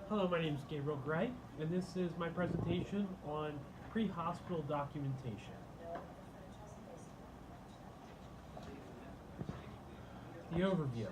Hello, my name is Gabriel Gray, and this is my presentation on pre-hospital documentation. The overview.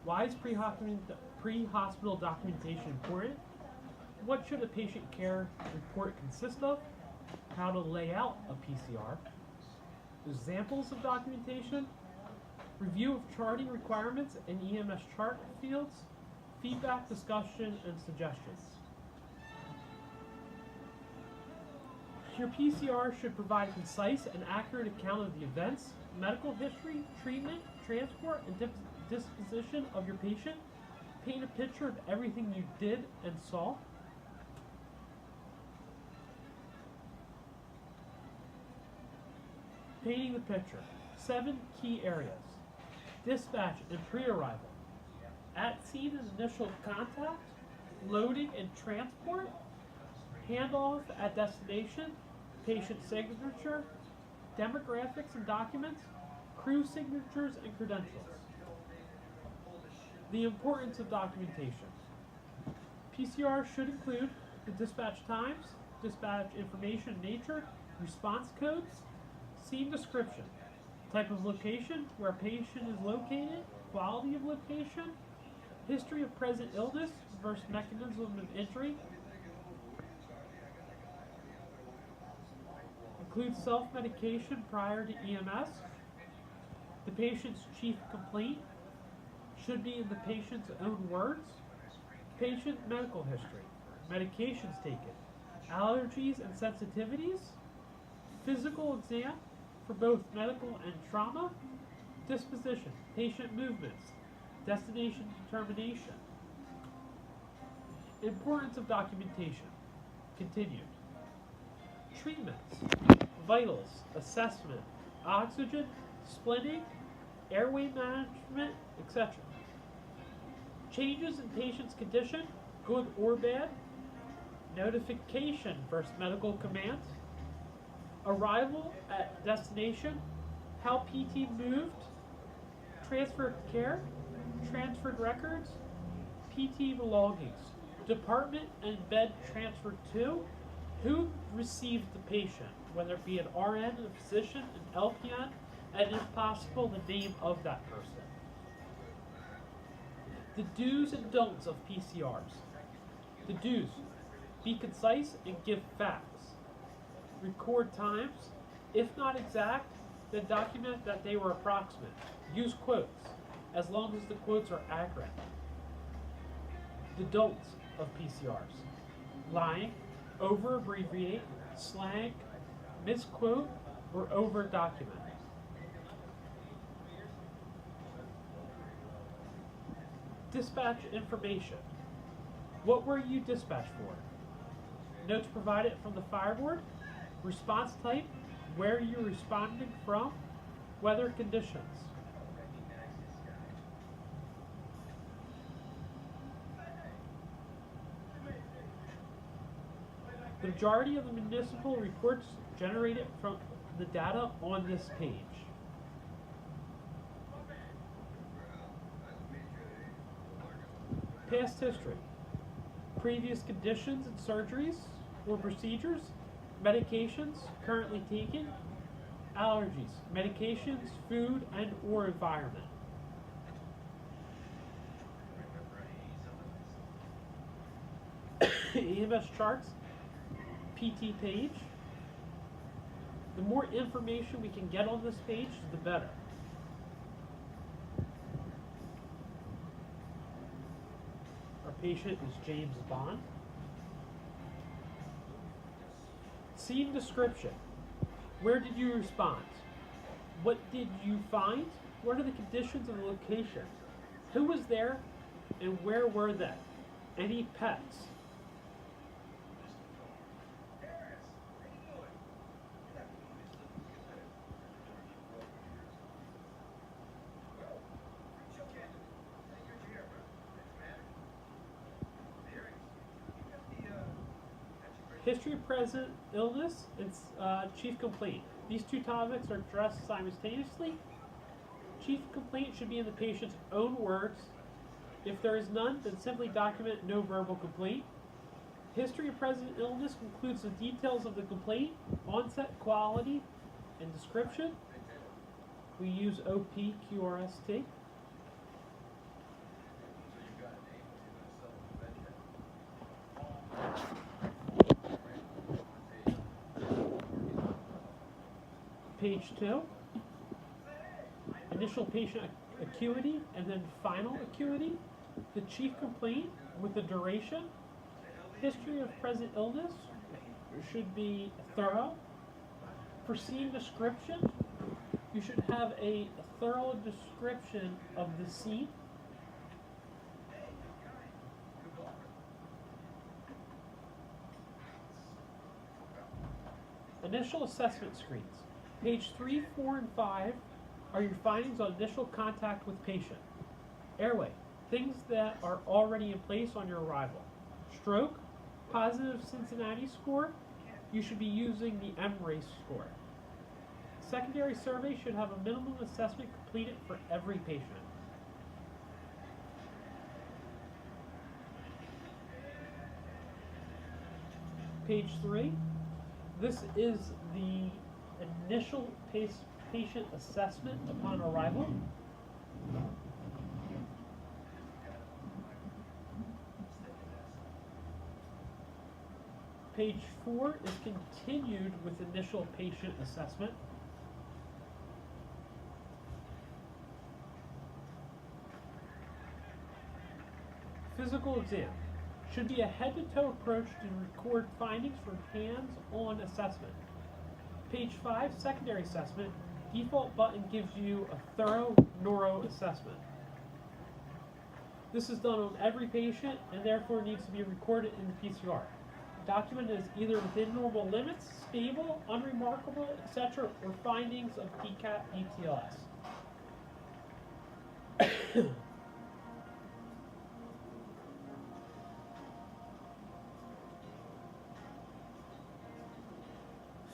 Why is pre-hospital documentation important? What should a patient care report consist of? How to lay out a PCR. Examples of documentation. Review of charting requirements in EMS chart fields. Feedback, discussion, and suggestions. Your PCR should provide a concise and accurate account of the events, medical history, treatment, transport, and disposition of your patient. Paint a picture of everything you did and saw. Painting the picture. 7 key areas. Dispatch and pre-arrival. At scene and initial contact, loading and transport, handoff at destination, patient signature, demographics and documents, crew signatures and credentials. The importance of documentation. PCR should include the dispatch times, dispatch information and nature, response codes, scene description, type of location, where patient is located, quality of location, history of present illness versus mechanism of injury. Includes self-medication prior to EMS. The patient's chief complaint should be in the patient's own words. Patient medical history, medications taken, allergies and sensitivities, physical exam for both medical and trauma, disposition, patient movements, destination determination. Importance of documentation. Continued. Treatments. Vitals, assessment, oxygen, splitting, airway management, etc. Changes in patient's condition, good or bad. Notification versus medical commands. Arrival at destination, how PT moved, transfer of care, transferred records, PT belongings, department and bed transferred to, who received the patient, whether it be an RN, a physician, an LPN, and if possible, the name of that person. The do's and don'ts of PCRs. The do's: be concise and give facts. Record times. If not exact, then document that they were approximate. Use quotes, as long as the quotes are accurate. The don'ts of PCRs: lying, over-abbreviate, slang, misquote, or over-document. Dispatch information. What were you dispatched for? Notes provided from the fireboard. Response type, where you're responding from, weather conditions. The majority of the municipal reports generated from the data on this page. Past history. Previous conditions and surgeries or procedures. Medications currently taken. Allergies, medications, food, and or environment. EMS charts, PT page. The more information we can get on this page, the better. Our patient is James Bond. Scene description. Where did you respond? What did you find? What are the conditions of the location? Who was there and where were they? Any pets? History of present illness and chief complaint. These two topics are addressed simultaneously. Chief complaint should be in the patient's own words. If there is none, then simply document no verbal complaint. History of present illness includes the details of the complaint, onset, quality, and description. We use OPQRST. Page 2, initial patient acuity and then final acuity, the chief complaint with the duration, history of present illness should be thorough. For scene description, you should have a thorough description of the scene. Initial assessment screens. Page 3, 4, and 5 are your findings on initial contact with patient. Airway, things that are already in place on your arrival. Stroke, positive Cincinnati score, you should be using the MRACE score. Secondary survey should have a minimum assessment completed for every patient. Page 3, this is the initial patient assessment upon arrival. Page 4 is continued with initial patient assessment. Physical exam should be a head-to-toe approach to record findings from hands-on assessment. Page 5, secondary assessment, default button gives you a thorough neuro assessment. This is done on every patient and therefore needs to be recorded in the PCR. Document is either within normal limits, stable, unremarkable, etc., or findings of PCAT ETLS.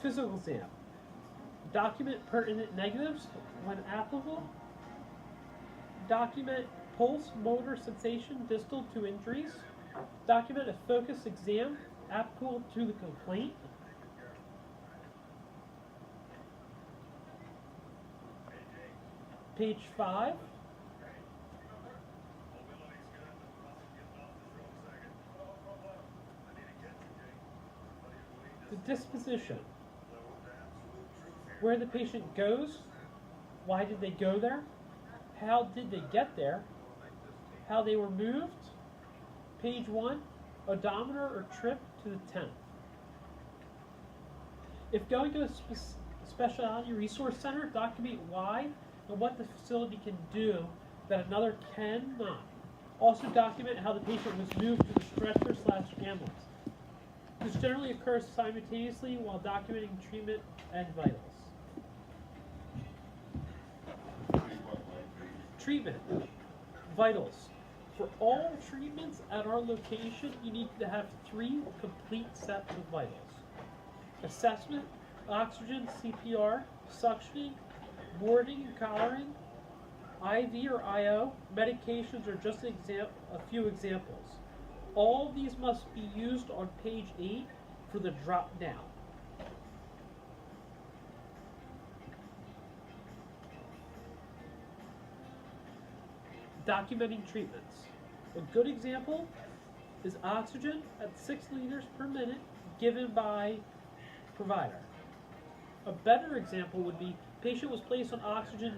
Physical exam. Document pertinent negatives when applicable. Document pulse, motor sensation distal to injuries. Document a focus exam applicable to the complaint. Page 5. The disposition. Where the patient goes, why did they go there, how did they get there, how they were moved. Page 1, odometer or trip to the 10th. If going to a specialty resource center, document why and what the facility can do that another cannot. Also document how the patient was moved to the stretcher/ambulance. This generally occurs simultaneously while documenting treatment and vitals. Treatment. Vitals. For all treatments at our location, you need to have 3 complete sets of vitals. Assessment, oxygen, CPR, suctioning, boarding and collaring, IV or IO, medications are just a few examples. All of these must be used on page 8 for the drop down. Documenting treatments. A good example is oxygen at 6 liters per minute given by provider. A better example would be patient was placed on oxygen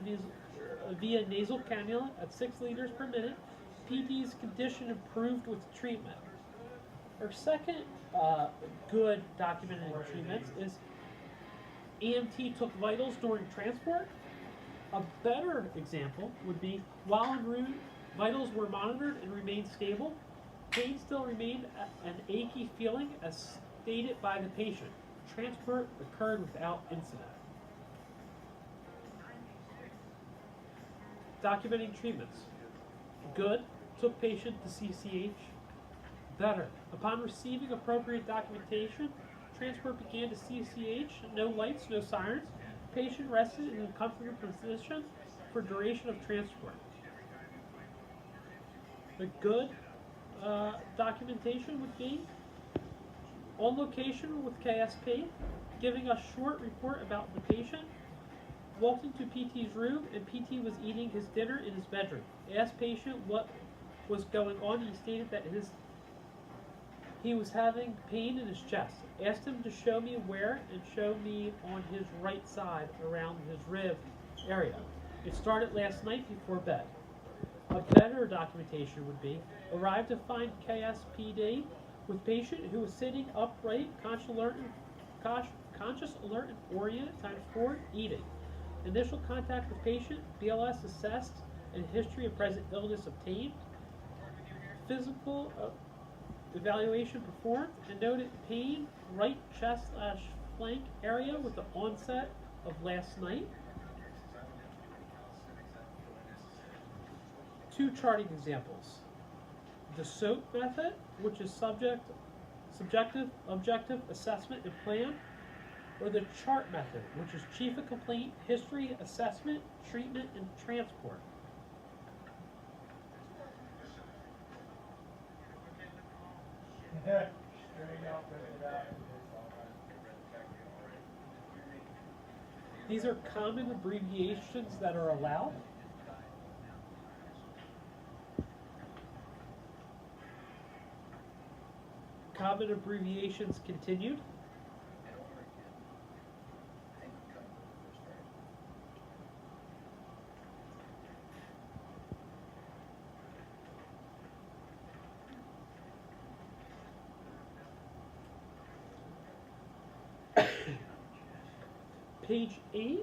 via nasal cannula at 6 liters per minute. PD's condition improved with treatment. Our second good documented treatments is EMT took vitals during transport. A better example would be while en route, vitals were monitored and remained stable. Pain still remained an achy feeling as stated by the patient. Transport occurred without incident. Documenting treatments. Good, took patient to CCH. Better, upon receiving appropriate documentation, transport began to CCH, no lights, no sirens. Patient rested in a comfortable position for duration of transport. The good documentation would be on location with KSP, giving a short report about the patient, walked into PT's room and PT was eating his dinner in his bedroom. Asked patient what was going on. He stated that he was having pain in his chest. Asked him to show me where and show me on his right side around his rib area. It started last night before bed. A better documentation would be arrived to find KSPD with patient who was sitting upright, conscious, alert, and oriented, times 4, eating. Initial contact with patient, BLS assessed, and history of present illness obtained. Physical evaluation performed, and noted pain, right chest/flank area with the onset of last night. 2 charting examples. The SOAP method, which is subjective, objective, assessment, and plan, or the chart method, which is chief of complaint, history, assessment, treatment, and transport. These are common abbreviations that are allowed. Common abbreviations continued. Page 8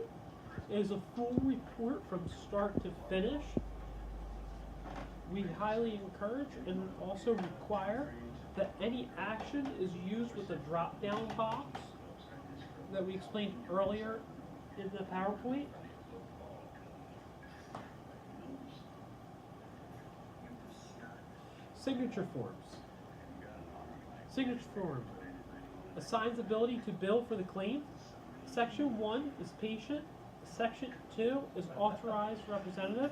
is a full report from start to finish. We highly encourage and also require that any action is used with a drop-down box that we explained earlier in the PowerPoint. Signature forms. Signature form assigns ability to bill for the claim. Section 1 is patient. Section 2 is authorized representative.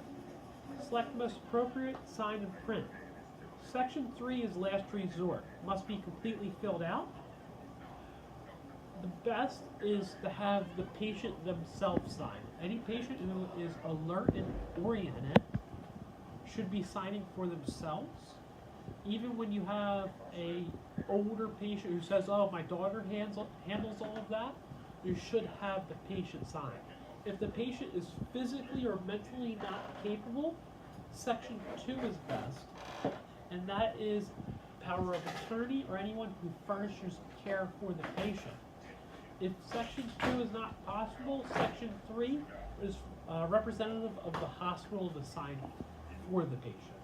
Select most appropriate, sign and print. Section 3 is last resort. Must be completely filled out. The best is to have the patient themselves sign. Any patient who is alert and oriented should be signing for themselves. Even when you have a older patient who says, "Oh, my daughter handles all of that," you should have the patient sign. If the patient is physically or mentally not capable, Section 2 is best, and that is power of attorney or anyone who furnishes care for the patient. If Section 2 is not possible, Section 3 is representative of the hospital to sign for the patient.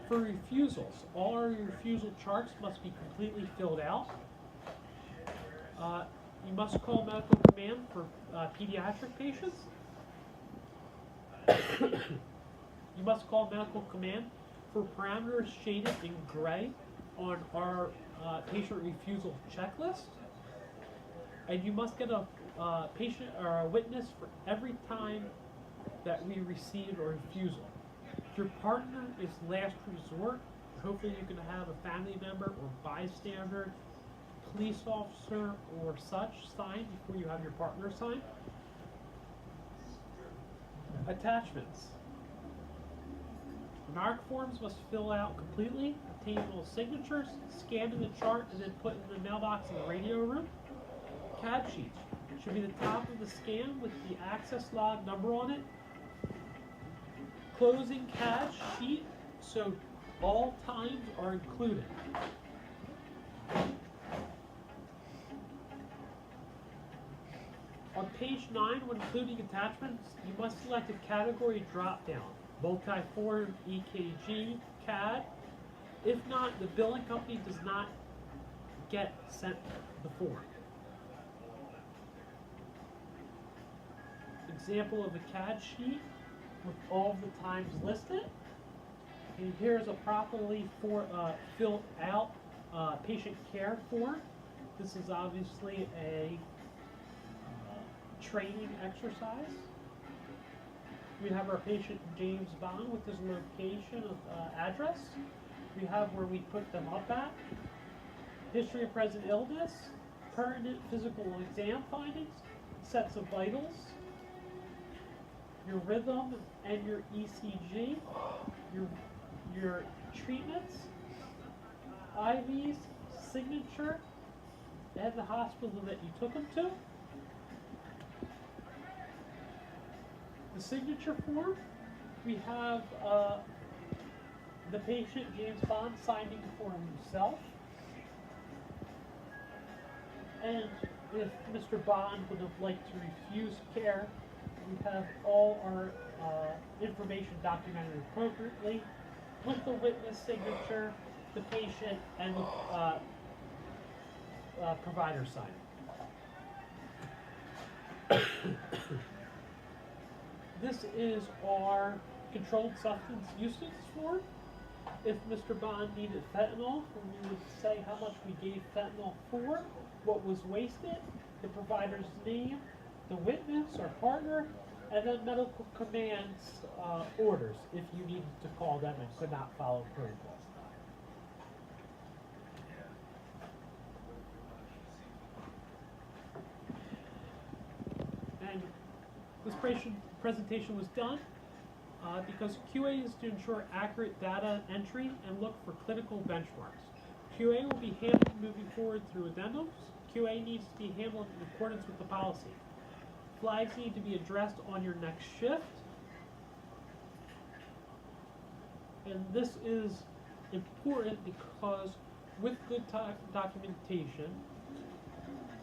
For refusals, all our refusal charts must be completely filled out. You must call medical command for pediatric patients. You must call medical command for parameters shaded in gray on our patient refusal checklist. And you must get a patient or a witness for every time that we receive a refusal. If your partner is last resort, hopefully you can have a family member or bystander, police officer or such sign before you have your partner sign. Attachments. NARC forms must fill out completely, obtain all signatures, scan in the chart, and then put in the mailbox in the radio room. CAD sheets should be the top of the scan with the access log number on it. Closing CAD sheet, so all times are included. On page 9, when including attachments, you must select a category drop-down, multi-form, EKG, CAD. If not, the billing company does not get sent the form. Example of a CAD sheet with all of the times listed. And here's a properly filled out patient care form. This is obviously a training exercise. We have our patient James Bond with his location of address. We have where we put them up at. History of present illness, pertinent physical exam findings, sets of vitals, your rhythm and your ECG, your treatments, IVs, signature, and the hospital that you took them to. The signature form, we have the patient, James Bond, signing for himself. And if Mr. Bond would have liked to refuse care, we have all our information documented appropriately with the witness signature, the patient, and the provider signing. This is our controlled substance usage form. If Mr. Bond needed fentanyl, we would say how much we gave fentanyl for, what was wasted, the provider's name, the witness or partner, and then medical commands orders if you needed to call them and could not follow protocol. And this presentation was done because QA is to ensure accurate data entry and look for clinical benchmarks. QA will be handled moving forward through addendums. QA needs to be handled in accordance with the policy. Flags need to be addressed on your next shift. And this is important because with good documentation,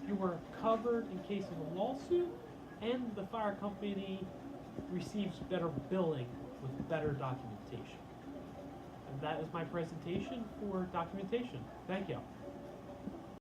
you are covered in case of a lawsuit, and the fire company receives better billing with better documentation. And that is my presentation for documentation. Thank you.